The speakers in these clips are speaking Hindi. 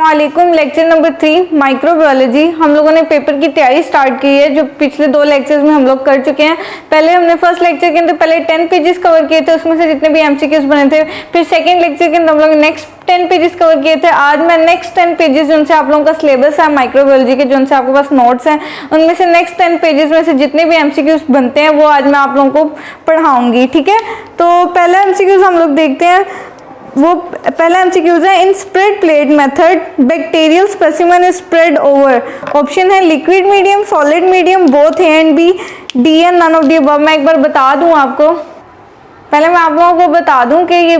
अस्सलामुअलैकुम। Lecture number 3 microbiology. हम लोगों ने पेपर की तैयारी स्टार्ट की है जो पिछले 2 लेक्चर्स में हम लोग कर चुके हैं। पहले हमने फर्स्ट लेक्चर के अंदर पहले 10 पेजेस कवर किए थे, उसमें से जितने भी एमसीक्यूज बने थे। फिर सेकंड लेक्चर के अंदर हम लोग नेक्स्ट 10 पेजेस कवर किए थे। आज मैं नेक्स्ट 10 पेजेस जिनसे आप लोगों का सिलेबस है माइक्रोबायोलॉजी के, जिनसे आपके पास नोट्स हैं, उनमें से नेक्स्ट 10 पेजेस में से जितने भी एमसीक्यूज बनते हैं वो आज मैं आप लोगों को पढ़ाऊंगी। ठीक है, तो पहला एमसीक्यूज हम लोग देखते हैं। वो पहला एमसीक्यूज है, in spread plate method bacterial specimen is spread over. Option है liquid medium, solid medium, both A and B, D and none of the above. मैं एक बार बता दूं आपको, पहले मैं आप लोगों को बता दूं कि ये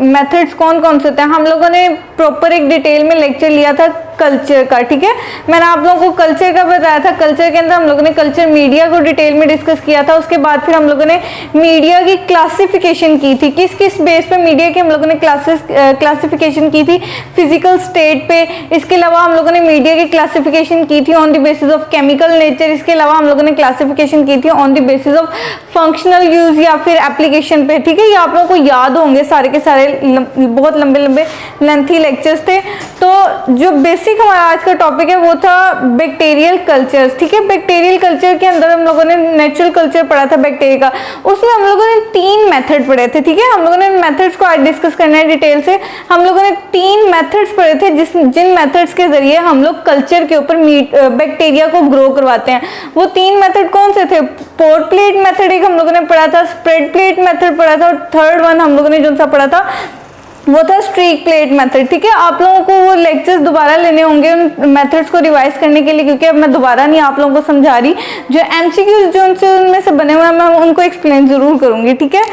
मेथड्स कौन कौन से होते हैं। हम लोगों ने प्रॉपर एक डिटेल में लेक्चर लिया था कल्चर का। ठीक है, मैंने आप लोगों को कल्चर का बताया था। कल्चर के अंदर हम लोगों ने कल्चर मीडिया को डिटेल में डिस्कस किया था। उसके बाद फिर हम लोगों ने मीडिया की क्लासिफिकेशन की थी, किस किस बेस पे मीडिया की हम लोगों ने क्लासिफिकेशन की थी, फिजिकल स्टेट पे। इसके अलावा हम लोगों ने मीडिया की क्लासिफिकेशन की थी on the basis of chemical nature. इसके अलावा हम लोगों ने क्लासिफिकेशन की थी on the basis of functional use या फिर एप्लीकेशन पे। ठीक है, ये आप लोगों को याद होंगे सारे के सारे, बहुत लंबे लंबे लेंथी लेक्चर्स थे। तो जो बेसिक हमारा आज का टॉपिक है वो था बैक्टीरियल कल्चर्स। ठीक है, बैक्टीरियल कल्चर के अंदर हम लोगों ने नेचुरल कल्चर पढ़ा था बैक्टीरिया का। उसमें हम लोगों ने 3 मेथड पढ़े थे। ठीक है, हम लोगों ने मेथड्स को आज डिस्कस करना है डिटेल से। हम लोगों ने 3 मेथड्स पढ़े थे जिन मेथड्स के जरिए हम लोग कल्चर के ऊपर बैक्टीरिया को ग्रो करवाते हैं। वो 3 मेथड कौन से थे? पोर प्लेट मेथड एक हम लोगों ने पढ़ा था, स्प्रेड प्लेट मेथड पढ़ा था, और थर्ड वन हम लोगों ने जो सा पढ़ा था वो था स्ट्रीक प्लेट मेथड। ठीक है, आप लोगों को वो लेक्चर्स दोबारा लेने होंगे उन मेथड्स को रिवाइज करने के लिए, क्योंकि अब मैं दोबारा नहीं आप लोगों को समझा रही। जो एमसीक्यूज जो उनमें से बने हुए हैं मैं उनको एक्सप्लेन जरूर करूंगी। ठीक है,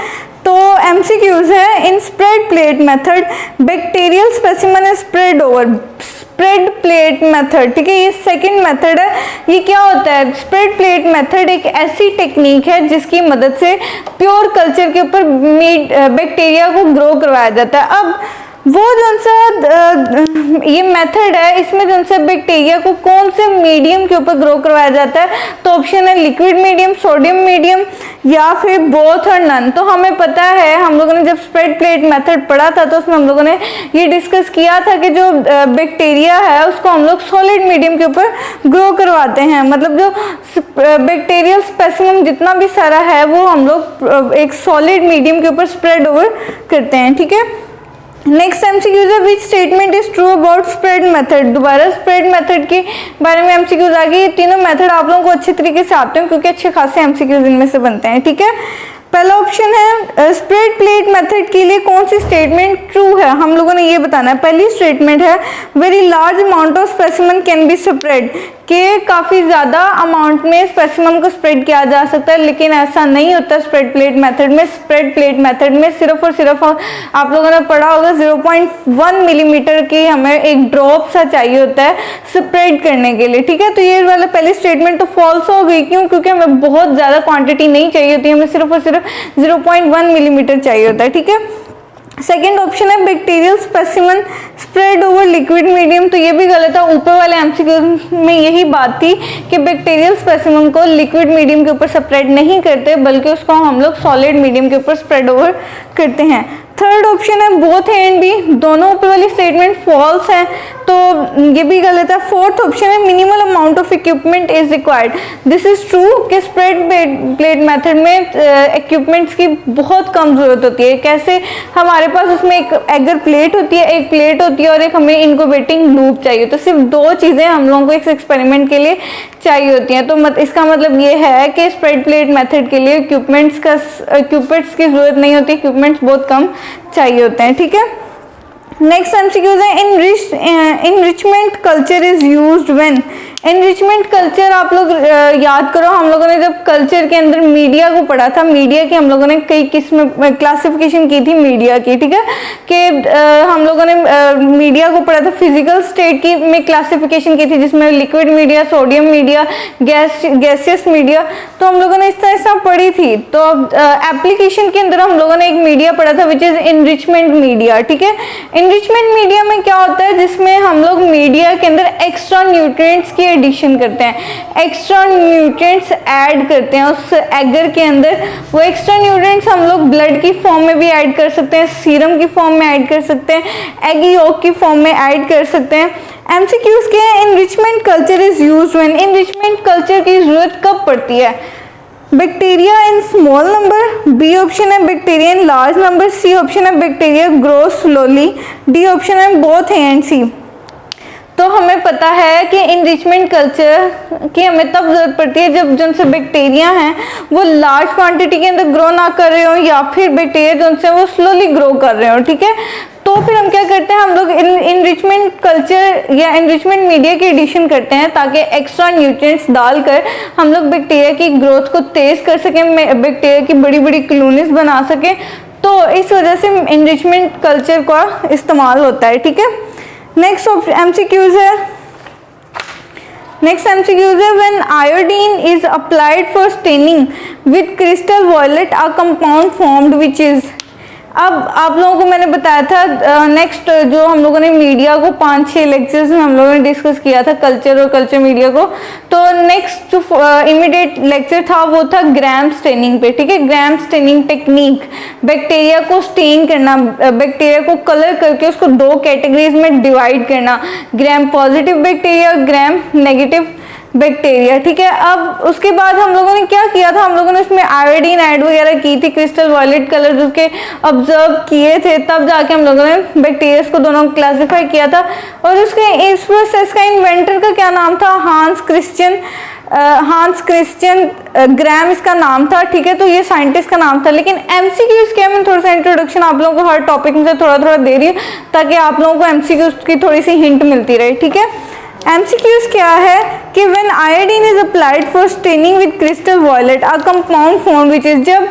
तो एमसीक्यूज है, in spread plate method bacterial specimen is spread over. Spread plate method, ठीक है, ये सेकंड मेथड है। ये क्या होता है? स्प्रेड प्लेट मेथड एक ऐसी टेक्निक है जिसकी मदद से प्योर कल्चर के ऊपर बैक्टीरिया को ग्रो करवाया जाता है। अब वो जो सा ये मेथड है, इसमें जो सा बैक्टीरिया को कौन से मीडियम के ऊपर ग्रो करवाया जाता है? तो ऑप्शन है लिक्विड मीडियम, सोडियम मीडियम, या फिर बोथ और नन। तो हमें पता है, हम लोगों ने जब स्प्रेड प्लेट मेथड पढ़ा था तो उसमें हम लोगों ने ये डिस्कस किया था कि जो बैक्टीरिया है उसको हम लोग सॉलिड मीडियम के ऊपर ग्रो करवाते हैं। मतलब जो बैक्टीरियल स्पेसिमेन जितना भी सारा है वो हम लोग एक सॉलिड मीडियम के ऊपर स्प्रेड ओवर करते हैं। ठीक है, नेक्स्ट एमसीक्यूज है, which statement is true about spread method. दोबारा स्प्रेड मेथड के बारे में एमसीक्यूज आ गई। तीनों मेथड आप लोगों को अच्छे तरीके से आते हैं क्योंकि अच्छे खासे एमसीक्यूज इनमें से बनते हैं। ठीक है, पहला ऑप्शन है, स्प्रेड प्लेट मेथड के लिए कौन सी स्टेटमेंट ट्रू है, हम लोगों ने ये बताना है। पहली स्टेटमेंट है, very large amount of specimen can be spread, कि काफ़ी ज़्यादा अमाउंट में स्पेसिमेन को स्प्रेड किया जा सकता है, लेकिन ऐसा नहीं होता स्प्रेड प्लेट मेथड में। स्प्रेड प्लेट मेथड में सिर्फ और सिर्फ आप लोगों ने पढ़ा होगा 0.1 मिलीमीटर की हमें एक ड्रॉप सा चाहिए होता है स्प्रेड करने के लिए। ठीक है, तो ये वाला पहली स्टेटमेंट तो फॉल्स हो गई। क्यों? क्योंकि हमें बहुत ज़्यादा क्वांटिटी नहीं चाहिए होती, हमें सिर्फ और सिर्फ 0.1 मिलीमीटर चाहिए होता है। ठीक है, सेकेंड ऑप्शन है bacterial specimen spread over liquid medium. तो ये भी गलत है। ऊपर वाले एमसीक्यूज में यही बात थी कि बैक्टीरियल स्पेसिमेन को लिक्विड मीडियम के ऊपर स्प्रेड नहीं करते, बल्कि उसको हम लोग सॉलिड मीडियम के ऊपर स्प्रेड ओवर करते हैं। थर्ड ऑप्शन है बोथ ए एंड बी, दोनों ऊपर वाली स्टेटमेंट फॉल्स है, तो ये भी गलत है। फोर्थ ऑप्शन है minimal amount of equipment is required, this is true कि स्प्रेड प्लेट मेथड में इक्विपमेंट्स की बहुत कम जरूरत होती है। कैसे? हमारे पास उसमें एक एगर प्लेट होती है, एक प्लेट होती है और एक हमें इनक्यूबेटिंग लूप चाहिए। तो सिर्फ 2 चीज़ें हम लोगों को इस एक्सपेरिमेंट के लिए चाहिए होती हैं। तो इसका मतलब ये है कि स्प्रेड प्लेट मेथड के लिए इक्विपमेंट्स की जरूरत नहीं होती, इक्विपमेंट्स बहुत कम चाहिए होते हैं। ठीक है, नेक्स्ट एमसीक्यूज है, enrichment culture is used when. Enrichment culture आप लोग याद करो, हम लोगों ने जब कल्चर के अंदर मीडिया को पढ़ा था, मीडिया की हम लोगों ने कई किस्म क्लासिफिकेशन की थी मीडिया की। ठीक है, कि हम लोगों ने मीडिया को पढ़ा था, फिजिकल स्टेट की में क्लासिफिकेशन की थी जिसमें liquid media, sodium media, gaseous media. तो हम लोगों ने इस तरह पढ़ी थी। तो एप्लीकेशन के अंदर हम लोगों ने एक मीडिया पढ़ा था विच इज इनरिचमेंट मीडिया। ठीक है, इनरिचमेंट मीडिया में क्या होता है, जिसमें हम लोग मीडिया के अंदर एक्स्ट्रा न्यूट्रिएंट्स की एडिशन करते हैं, एक्स्ट्रा न्यूट्रिएंट्स ऐड करते हैं उस एगर के अंदर। वो एक्स्ट्रा न्यूट्रिएंट्स हम लोग ब्लड की फॉर्म में भी ऐड कर सकते हैं, सीरम की फॉर्म में ऐड कर सकते हैं, एग यॉक की फॉर्म में ऐड कर सकते हैं। एमसीक्यूज के enrichment culture is used when, enrichment culture की जरूरत कब पड़ती है? Bacteria in small number, B option है bacteria in large number, C option है bacteria grow slowly, D option है बोथ ए एंड सी। तो हमें पता है कि इनरिचमेंट कल्चर की हमें तब जरूरत पड़ती है जब जो से बैक्टीरिया हैं वो लार्ज क्वांटिटी के अंदर ग्रो ना कर रहे हो, या फिर बैक्टीरिया जो से वो स्लोली ग्रो कर रहे हो, ठीक है। तो फिर हम क्या करते हैं, हम लोग इनरिचमेंट कल्चर या इनरिचमेंट मीडिया की एडिशन करते हैं ताकि एक्स्ट्रा न्यूट्रिएंट्स डालकर हम लोग बैक्टीरिया की ग्रोथ को तेज कर सकें, बैक्टीरिया की बड़ी बड़ी कॉलोनीज बना सकें। तो इस वजह से इनरिचमेंट कल्चर का इस्तेमाल होता है, ठीक है। नेक्स्ट एमसीक्यूज है, नेक्स्ट एमसीक्यूज है when iodine is applied for staining with crystal violet a compound formed which is. अब आप लोगों को मैंने बताया था नेक्स्ट जो हम लोगों ने मीडिया को 5-6 लेक्चर्स में हम लोगों ने डिस्कस किया था कल्चर और कल्चर मीडिया को। तो नेक्स्ट जो इमीडिएट लेक्चर था वो था ग्राम स्टेनिंग पे, ठीक है। ग्राम स्टेनिंग टेक्निक, बैक्टीरिया को स्टेन करना, बैक्टीरिया को कलर करके उसको 2 कैटेगरीज में डिवाइड करना, ग्राम पॉजिटिव बैक्टीरिया और ग्राम नेगेटिव बैक्टीरिया, ठीक है। अब उसके बाद हम लोगों ने क्या किया था, हम लोगों ने उसमें आयोडीन ऐड वगैरह की थी, क्रिस्टल वायलेट कलर उसके ऑब्जर्व किए थे, तब जाके हम लोगों ने बैक्टीरिया को दोनों क्लासिफाई किया था। और उसके इस प्रोसेस का इन्वेंटर का क्या नाम था, हांस क्रिश्चियन ग्राम इसका नाम था, ठीक है। तो ये साइंटिस्ट का नाम था। लेकिन एमसीक्यूज के मैं थोड़ा सा इंट्रोडक्शन आप लोगों को हर टॉपिक में से थोड़ा थोड़ा दे रही हूँ ताकि आप लोगों को एमसीक्यूज की थोड़ी सी हिंट मिलती रहे, ठीक है। एमसीक्यूज क्या है कि when iodine is applied for staining with crystal violet a compound form which is, जब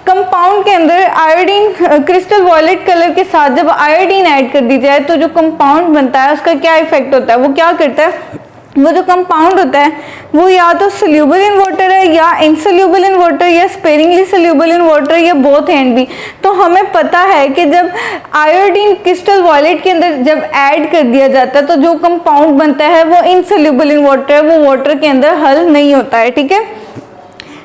कंपाउंड के अंदर आयोडीन क्रिस्टल वॉयलेट कलर के साथ जब आयोडीन ऐड कर दी जाए तो जो कंपाउंड बनता है उसका क्या इफेक्ट होता है, वो क्या करता है, वो जो कंपाउंड होता है वो या तो सोल्यूबल इन वाटर है या इनसोल्यूबल इन वाटर या स्पेरिंगली सोल्यूबल इन वाटर या बोथ एंड भी। तो हमें पता है कि जब आयोडीन क्रिस्टल वॉयलेट के अंदर जब ऐड कर दिया जाता है तो जो कंपाउंड बनता है वो इनसोल्यूबल इन वाटर है, वो वाटर के अंदर हल नहीं होता है, ठीक है।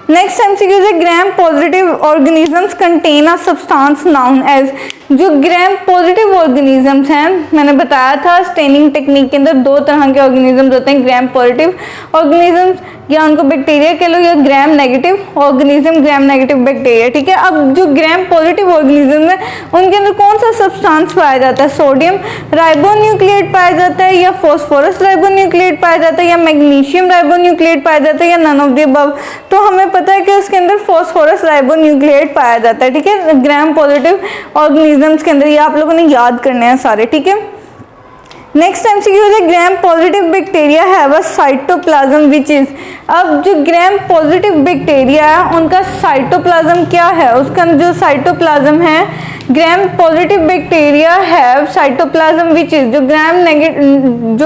नेक्स्ट एमसीक्यू है gram positive organisms contain a substance known as. जो ग्राम पॉजिटिव ऑर्गेनिजम्स हैं, मैंने बताया था स्टेनिंग टेक्निक के अंदर 2 तरह के ऑर्गेनिजम्स होते हैं, ग्राम पॉजिटिव ऑर्गेनिजम्स या उनको बैक्टीरिया कह लो, या gram negative organism, gram negative bacteria, ठीक है। अब जो ग्राम पॉजिटिव ऑर्गेनिज्म है उनके अंदर कौन सा सब्सटेंस पाया जाता है, सोडियम राइबोन्यूक्लिएट पाया जाता है या फॉस्फोरस राइबोन्यूक्लिएट पाया जाता है या मैग्नीशियम राइबोन्यूक्लिएट पाया जाता है या नन ऑफ द अबव। तो हमें पता है कि उसके अंदर फॉस्फोरस राइबोन्यूक्लिएट पाया जाता है, ठीक है, ग्राम पॉजिटिव ऑर्गेनिजम्स के अंदर। ये आप लोगों ने याद करने हैं सारे, ठीक है। नेक्स्ट एमसीक्यू है gram positive bacteria have a cytoplasm which is. अब जो ग्राम पॉजिटिव बैक्टीरिया है उनका साइटोप्लाज्म क्या है, उसका जो साइटोप्लाज्म है, gram positive bacteria have cytoplasm which is, जो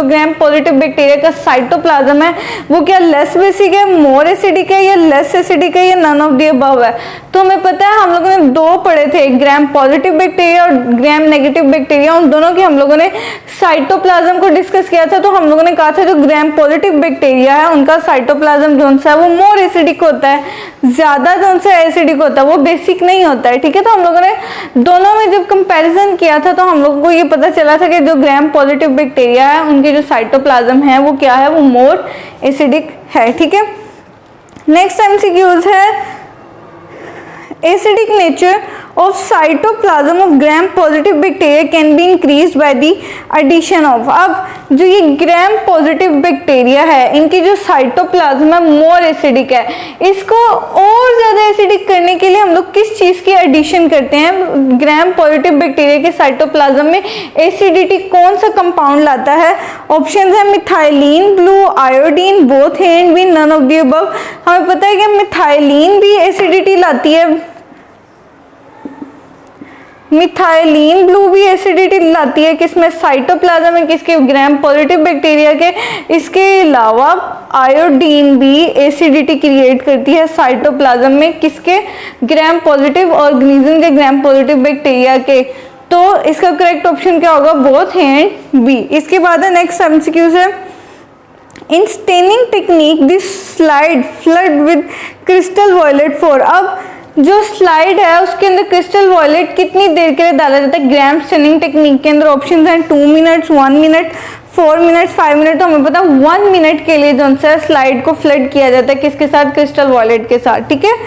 ग्राम पॉजिटिव बैक्टीरिया का साइटोप्लाज्म है वो क्या लेस बेसिक है, मोर एसिडिक है या लेस एसिडिक है या नन ऑफ द अबव है। तो हमें पता है हम लोगों ने 2 पढ़े थे, ग्राम पॉजिटिव बैक्टीरिया और ग्राम नेगेटिव बैक्टीरिया, उन दोनों की हम लोगों ने साइटोप्लाज्म को डिस्कस किया था। तो हम लोगों ने कहा था जो ग्राम पॉजिटिव बैक्टीरिया है उनका साइटोप्लाज्म जो सा है वो मोर एसिडिक होता है, ज्यादा जो सा एसिडिक होता है, वो बेसिक नहीं होता है, ठीक है। तो हम लोगों ने दोनों में जब कंपैरिजन किया था तो हम लोगों को ये पता चला था कि जो ग्राम पॉजिटिव बैक्टीरिया है उनकी जो साइटोप्लाज्म है वो क्या है, वो मोर एसिडिक है, ठीक है। नेक्स्ट एमसीक्यूज है acidic nature of cytoplasm of gram positive bacteria can be increased by the addition of। अब जो ये ग्राम पॉजिटिव बैक्टीरिया है इनकी जो साइटोप्लाज्म है मोर एसिडिक है, इसको और ज़्यादा एसिडिक करने के लिए हम लोग किस चीज़ की एडिशन करते हैं, ग्राम पॉजिटिव बैक्टीरिया के साइटोप्लाज्म में एसिडिटी कौन सा कंपाउंड लाता है। ऑप्शन है methylene, blue, iodine, both and B, none of the above. हमें पता है कि मिथाइलिन भी एसिडिटी लाती है, मिथाइलिन ब्लू भी एसिडिटी लाती है, किसमें, साइटोप्लाज्म में, किसके, ग्राम पॉजिटिव बैक्टीरिया के। इसके अलावा आयोडीन भी एसिडिटी क्रिएट करती है साइटोप्लाज्म में, किसके, ग्राम पॉजिटिव ऑर्गेनिज्म के, ग्राम पॉजिटिव बैक्टीरिया के। तो इसका करेक्ट ऑप्शन क्या होगा, बोथ एंड बी। इसके बाद है नेक्स्ट एमसीक्यूज है in staining technique this slide flood with crystal violet for. अब जो स्लाइड है उसके अंदर क्रिस्टल वॉयलेट कितनी देर के लिए डाला जाता है? ग्राम स्टेनिंग टेक्निक के अंदर ऑप्शन हैं 2 मिनट्स, 1 मिनट, 4 मिनट, 5 मिनट। तो हमें पता 1 मिनट के लिए जो सा स्लाइड को फ्लड किया जाता है किसके साथ? क्रिस्टल वॉयलेट के साथ। ठीक है,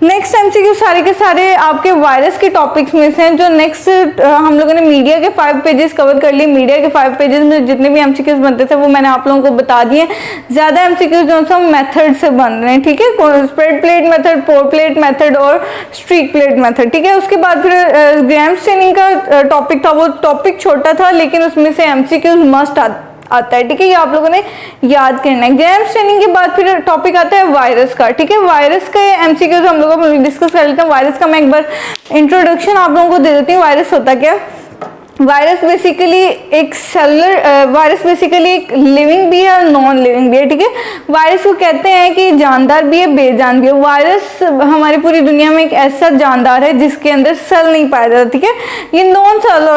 नेक्स्ट एमसीक्यू सारे के सारे आपके वायरस के टॉपिक्स में से हैं। जो नेक्स्ट हम लोगों ने मीडिया के 5 पेजेस कवर कर लिए। मीडिया के 5 पेजेस में जितने भी एमसीक्यूज बनते थे वो मैंने आप लोगों को बता दिए। ज्यादा एमसीक्यूज जो है मेथड से बन रहे हैं। ठीक है, स्प्रेड प्लेट मेथड, पोर प्लेट मेथड और स्ट्रीक प्लेट मेथड। ठीक है, उसके बाद फिर ग्राम स्टेनिंग का टॉपिक था। वो टॉपिक छोटा था लेकिन उसमें से एमसीक्यूज मस्ट आता है। ठीक है, ये आप लोगों ने याद करना है। ग्राम स्टेनिंग के बाद फिर टॉपिक आता है वायरस का। ठीक है, वायरस का एमसीक्यूज हम लोगों को डिस्कस कर लेते हैं। वायरस का मैं एक बार इंट्रोडक्शन आप लोगों को दे देती हूँ। वायरस होता क्या? वायरस बेसिकली एक सेलुलर, वायरस बेसिकली एक लिविंग भी है और नॉन लिविंग भी है। ठीक है, वायरस को कहते हैं कि जानदार भी है, बेजान भी है। वायरस हमारी पूरी दुनिया में एक ऐसा जानदार है जिसके अंदर सेल नहीं पाया जाता। ठीक है, ये नॉन सेल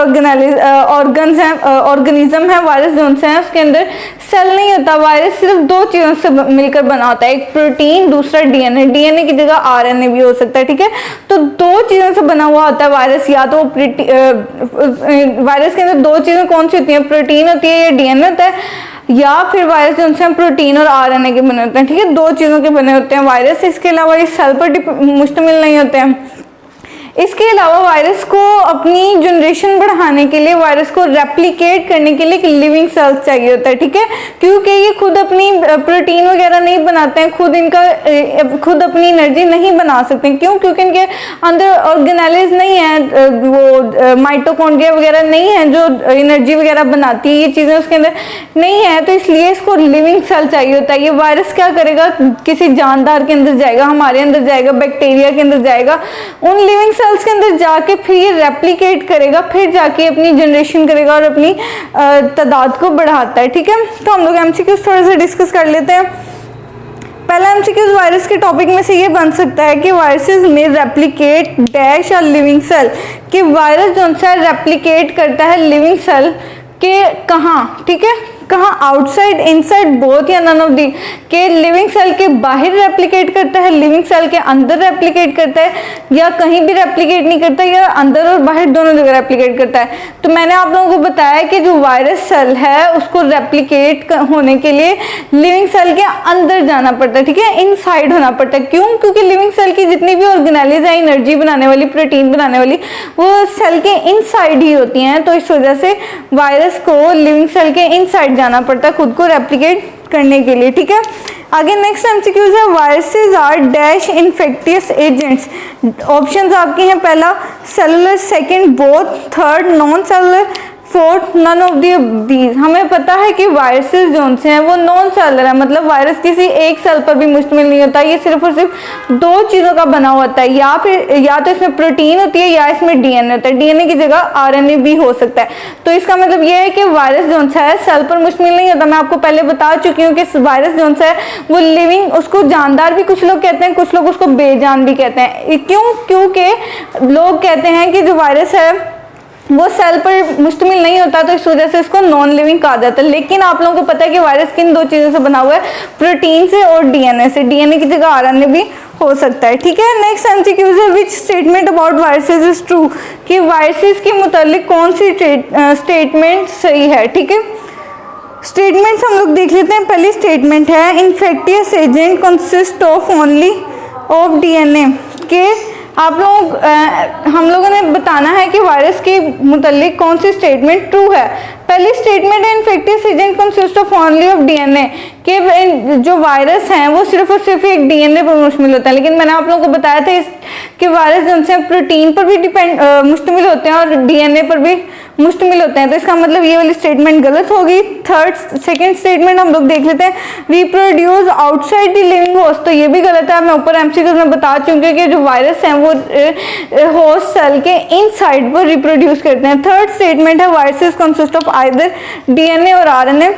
ऑर्गेनिज्म है। वायरस जो है उसके अंदर सेल नहीं होता। वायरस सिर्फ 2 चीजों से मिलकर बना होता है, एक प्रोटीन, दूसरा डीएनए। डीएनए की जगह आरएनए भी हो सकता है। ठीक है, तो 2 चीजों से बना हुआ होता है वायरस। या तो वायरस के अंदर 2 चीजें कौन सी होती हैं? प्रोटीन होती है या डीएनए होता है, या फिर वायरस जो है प्रोटीन और आरएनए के बने होते हैं। ठीक है, 2 चीजों के बने होते हैं वायरस। इसके अलावा ये सेल पर मुश्तमिल नहीं होते हैं। इसके अलावा वायरस को अपनी जनरेशन बढ़ाने के लिए, वायरस को रेप्लिकेट करने के लिए एक लिविंग सेल्स चाहिए होता है। ठीक है, क्योंकि ये खुद अपनी प्रोटीन वगैरह नहीं बनाते हैं, खुद अपनी एनर्जी नहीं बना सकते हैं। क्यों? क्योंकि इनके अंदर ऑर्गेनेलिज नहीं है, वो माइटोकॉन्ड्रिया वगैरह नहीं है जो एनर्जी वगैरह बनाती है, ये चीज़ें उसके अंदर नहीं है। तो इसलिए इसको लिविंग सेल चाहिए होता है। ये वायरस क्या करेगा? किसी जानदार के अंदर जाएगा, हमारे अंदर जाएगा, बैक्टीरिया के अंदर जाएगा, उन लिविंग सेल्स के अंदर जाके फिर ये रेप्लिकेट करेगा, फिर जाके अपनी जनरेशन करेगा और अपनी तादाद को बढ़ाता है। ठीक है, तो हम लोग एमसीक्यूज थोड़ा सा डिस्कस कर लेते हैं। पहला एमसीक्यूज वायरस के टॉपिक में से ये बन सकता है कि वायरसेस में रेप्लिकेट डैश और लिविंग सेल, कि वायरस जो है रेप्लिकेट करता है लिविंग सेल के कहाँ? ठीक है, कहाँ? आउटसाइड, इनसाइड, बोथ या नन ऑफ दी। के लिविंग सेल के बाहर रेप्लिकेट करता है, लिविंग सेल के अंदर रेप्लिकेट करता है, या कहीं भी रेप्लिकेट नहीं करता, या अंदर और बाहर दोनों जगह रेप्लिकेट करता है। तो मैंने आप लोगों को बताया कि जो वायरस सेल है उसको रेप्लिकेट होने के लिए लिविंग सेल के अंदर जाना पड़ता है। ठीक है, इनसाइड होना पड़ता है। क्यों? क्योंकि लिविंग सेल की जितनी भी ऑर्गेनेलिज है, एनर्जी बनाने वाली, प्रोटीन बनाने वाली, वो सेल के इनसाइड ही होती हैं। तो इस वजह से वायरस को लिविंग सेल के इनसाइड जाना पड़ता है खुद को रेप्लिकेट करने के लिए। ठीक है, आगे नेक्स्ट एमसीक्यूज है viruses are dash infectious agents. Options आपके हैं, पहला cellular, second both, third non cellular, fourth none of these. हमें पता है कि वायरसेस जो हैं वो नॉन सेलुलर है, मतलब वायरस किसी एक सेल पर भी मुश्तमिल नहीं होता। ये सिर्फ और सिर्फ 2 चीज़ों का बना होता है, या तो इसमें प्रोटीन होती है या इसमें डीएनए होता है। डीएनए की जगह आरएनए भी हो सकता है। तो इसका मतलब ये है कि वायरस जो है सेल पर मुश्तमिल नहीं होता। मैं आपको पहले बता चुकी हूँ कि वायरस जो है वो लिविंग, उसको जानदार भी कुछ लोग कहते हैं, कुछ लोग उसको बेजान भी कहते हैं। क्यों? क्योंकि लोग कहते हैं कि जो वायरस है वो सेल पर मुश्तमिल नहीं होता, तो इस वजह से इसको नॉन लिविंग कहा जाता है। लेकिन आप लोगों को पता है कि वायरस किन 2 चीज़ों से बना हुआ है? प्रोटीन से और डीएनए से। डीएनए की जगह आरएनए भी हो सकता है। ठीक है, नेक्स्ट एमसीक्यूज है which statement about viruses is true, कि वायरसेस के मुतालिक कौन सी स्टेटमेंट सही है। ठीक है, स्टेटमेंट्स हम लोग देख लेते हैं। पहली स्टेटमेंट है infectious agent consist of only of DNA, के हम लोगों ने बताना है कि वायरस के मुतालिक कौन सी स्टेटमेंट ट्रू है। पहली स्टेटमेंट है infectious agent consist of only of DNA, कि जो वायरस हैं वो सिर्फ और सिर्फ एक डीएनए पर मुश्तमिल होता है। लेकिन मैंने आप लोगों को बताया था कि वायरस जिनसे प्रोटीन पर भी मुश्तमिल होते हैं और डीएनए पर भी मुश्तमिल होते हैं। तो इसका मतलब ये वाली स्टेटमेंट गलत होगी। सेकंड स्टेटमेंट हम लोग देख लेते हैं, reproduce outside the living host. तो ये भी गलत है। मैं ऊपर एमसीक्यूज में बता चुकी हूँ कि जो वायरस हैं वो होस्ट सेल के इनसाइड पर रिप्रोड्यूस करते हैं। थर्ड स्टेटमेंट है viruses consist of either DNA और आरएनए,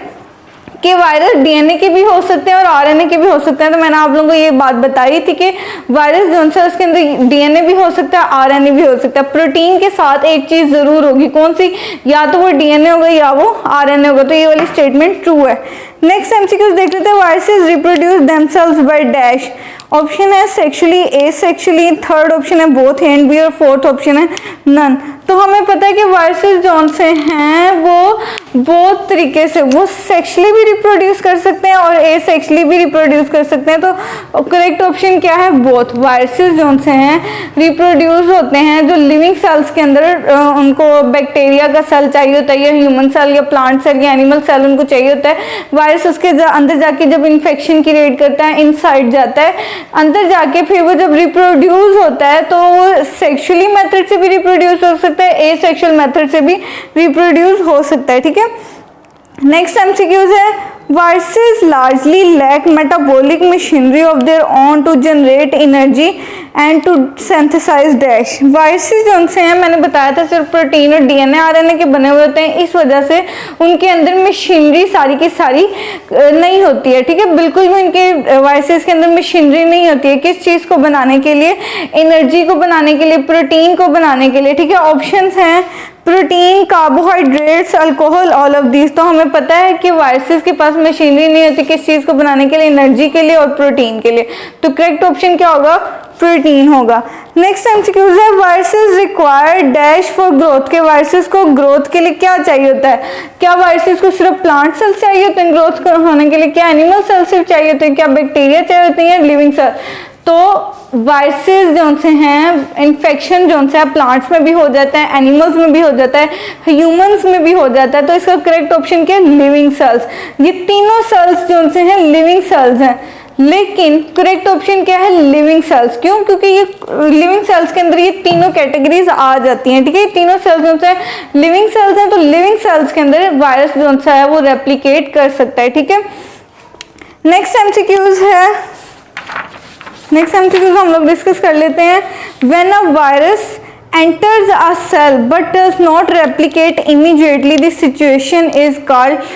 कि वायरस डीएनए के भी हो सकते हैं और आरएनए के भी हो सकते हैं। तो मैंने आप लोगों को ये बात बताई थी कि वायरस जो है उसके अंदर डीएनए भी हो सकता है, आरएनए भी हो सकता है। प्रोटीन के साथ एक चीज जरूर होगी, कौन सी? या तो वो डीएनए होगा या वो आरएनए होगा। तो ये वाली स्टेटमेंट ट्रू है। नेक्स्ट एमसीक्यूज देख लेते हैं। Viruses reproduce themselves by dash. Option है सेक्सुअली, एसेक्सुअली, थर्ड ऑप्शन है बोथ ए एंड बी, और फोर्थ ऑप्शन है नन। तो हमें पता है कि वायरसेस जौन से हैं वो बहुत तरीके से, वो सेक्सुअली भी रिप्रोड्यूस कर सकते हैं और एसेक्सुअली भी रिप्रोड्यूस कर सकते हैं। तो करेक्ट ऑप्शन क्या है? बोथ। वायरसेस जौन से हैं रिप्रोड्यूस होते हैं, जो लिविंग सेल्स के अंदर उनको बैक्टीरिया का सेल चाहिए होता है, या ह्यूमन सेल या प्लांट सेल या एनिमल सेल उनको चाहिए होता है। वायरस उसके अंदर जाके जब इन्फेक्शन क्रिएट करता है, इनसाइड जाता है, अंदर जाके फिर वो जब रिप्रोड्यूस होता है तो वो सेक्सुअली मेथड से भी रिप्रोड्यूस हो सकता है, एसेक्सुअल मेथड से भी रिप्रोड्यूस हो सकता है। ठीक है, नेक्स्ट एमसीक्यूज है viruses largely lack metabolic machinery of their own to generate energy and to synthesize dash. Viruses जो से हैं, मैंने बताया था सिर्फ प्रोटीन और डीएनए आरएनए के बने हुए होते हैं, इस वजह से उनके अंदर मशीनरी सारी की सारी नहीं होती है। ठीक है, बिल्कुल भी उनके वायरसेस के अंदर मशीनरी नहीं होती है किस चीज़ को बनाने के लिए, एनर्जी को बनाने के लिए, प्रोटीन को बनाने के लिए। ठीक है, ऑप्शंस हैं protein, carbohydrates, alcohol, all of these. तो हमें पता है कि वायरसेस के पास मशीनरी नहीं होती किस चीज़ को बनाने के लिए, एनर्जी के लिए और प्रोटीन के लिए। तो करेक्ट ऑप्शन क्या होगा? प्रोटीन होगा। नेक्स्ट एमसीक्यूज है viruses require dash for growth. के वायरसेस को ग्रोथ के लिए क्या चाहिए होता है? क्या वायरसेस को सिर्फ प्लांट सेल चाहिए होते हैं ग्रोथ होने के लिए? क्या एनिमल सेल सिर्फ चाहिए होते हैं? क्या बैक्टीरिया चाहिए होते हैं, लिविंग सेल? तो वायरसेस जो से हैं, इन्फेक्शन जो से प्लांट्स में भी हो जाता है, एनिमल्स में भी हो जाता है, ह्यूमंस में भी हो जाता है। तो इसका करेक्ट ऑप्शन क्या है? Living cells. ये तीनों सेल्स जो से हैं लिविंग सेल्स हैं, लेकिन करेक्ट ऑप्शन क्या है? Living cells. क्यों? क्योंकि ये लिविंग सेल्स के अंदर ये तीनों कैटेगरीज आ जाती हैं। ठीक है, तीनों सेल्स जो से लिविंग सेल्स हैं, तो लिविंग सेल्स के अंदर वायरस जो सा है वो रेप्लिकेट कर सकता है। ठीक है, नेक्स्ट एमसीक्यूज है, नेक्स्ट एमसीक्यूज हम लोग डिस्कस कर लेते हैं। When a virus enters a cell but does not replicate immediately, the situation is called।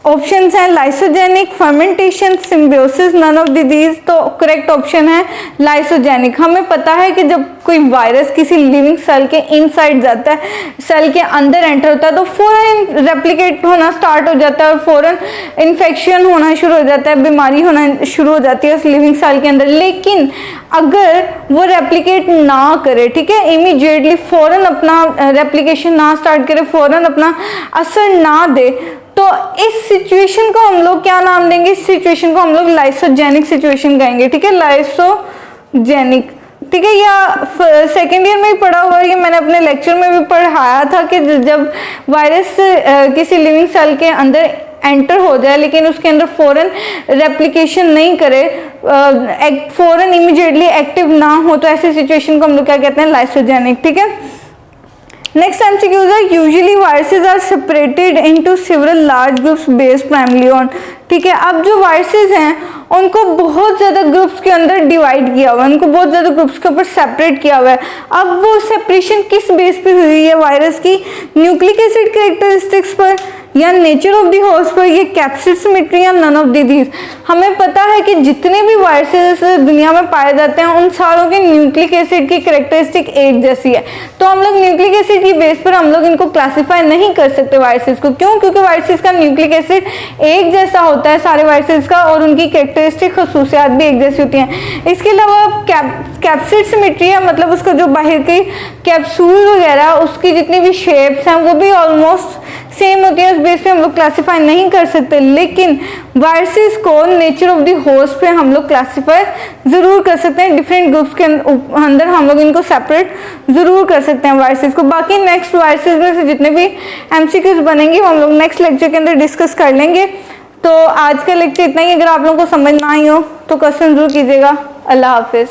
Options हैं lysogenic, fermentation, symbiosis, none of these. तो करेक्ट ऑप्शन है लाइसोजेनिक। हमें पता है कि जब कोई वायरस किसी लिविंग सेल के इनसाइड जाता है, सेल के अंदर एंटर होता है, तो फौरन रेप्लिकेट होना स्टार्ट हो जाता है और फौरन इन्फेक्शन होना शुरू हो जाता है, बीमारी होना शुरू हो जाती है उस लिविंग सेल के अंदर। लेकिन अगर वो रेप्लिकेट ना करे, ठीक है, इमीडिएटली फौरन अपना रेप्लिकेशन ना स्टार्ट करे, फौरन अपना असर ना दे, तो इस सिचुएशन को हम लोग क्या नाम देंगे? इस सिचुएशन को हम लोग लाइसोजेनिक सिचुएशन कहेंगे। ठीक है, लाइसोजेनिक। ठीक है, या सेकेंड ईयर में ही पढ़ा हुआ है, ये मैंने अपने लेक्चर में भी पढ़ाया था कि जब वायरस किसी लिविंग सेल के अंदर एंटर हो जाए लेकिन उसके अंदर फौरन रेप्लिकेशन नहीं करे, फौरन इमीडिएटली एक्टिव ना हो, तो ऐसी सिचुएशन को हम लोग क्या कहते हैं? लाइसोजेनिक। ठीक है, नेक्स्ट एमसीक्यूज है usually viruses are separated into several large groups based primary on. ठीक है, अब जो वायरसेस हैं उनको बहुत ज़्यादा ग्रुप्स के अंदर डिवाइड किया हुआ है, उनको बहुत ज़्यादा ग्रुप्स के ऊपर सेपरेट किया हुआ है। अब वो सेपरेशन किस बेस पे हुई है वायरस की? न्यूक्लिक एसिड कैरेक्टरिस्टिक्स पर, या नेचर ऑफ द होस्ट पर, ये कैप्सिड सिमेट्री, या नन ऑफ दीज। हमें पता है कि जितने भी वायरसेस दुनिया में पाए जाते हैं उन सारों के न्यूक्लिक एसिड की कैरेक्टरिस्टिक एक जैसी है। तो हम लोग न्यूक्लिक एसिड की बेस पर हम लोग इनको क्लासीफाई नहीं कर सकते वायरसेस को। क्यों? क्योंकि वायरसेस का न्यूक्लिक एसिड एक जैसा होता है सारे वायरसेस का, और उनकी कैरेक्टरिस्टिक खसूसियात भी एक जैसी होती हैं। इसके अलावा कैप्सिड सिमेट्री है, मतलब उसका जो बाहर की कैप्सूल वगैरह उसकी जितनी भी शेप्स हैं वो भी ऑलमोस्ट सेम होती है, उस बेस पे हम लोग क्लासीफाई नहीं कर सकते। लेकिन वायरसेस को नेचर ऑफ द होस्ट पे हम लोग क्लासीफाई जरूर कर सकते हैं, डिफरेंट ग्रुप्स के अंदर हम लोग इनको सेपरेट जरूर कर सकते हैं वायरसेस को। बाकी नेक्स्ट वायरसेस में से जितने भी एमसीक्यूज बनेंगे वो हम लोग नेक्स्ट लेक्चर के अंदर डिस्कस कर लेंगे। तो आज का लेक्चर इतना ही। अगर आप लोगों को समझ ना आई हो तो क्वेश्चन जरूर कीजिएगा। अल्लाह हाफिज़।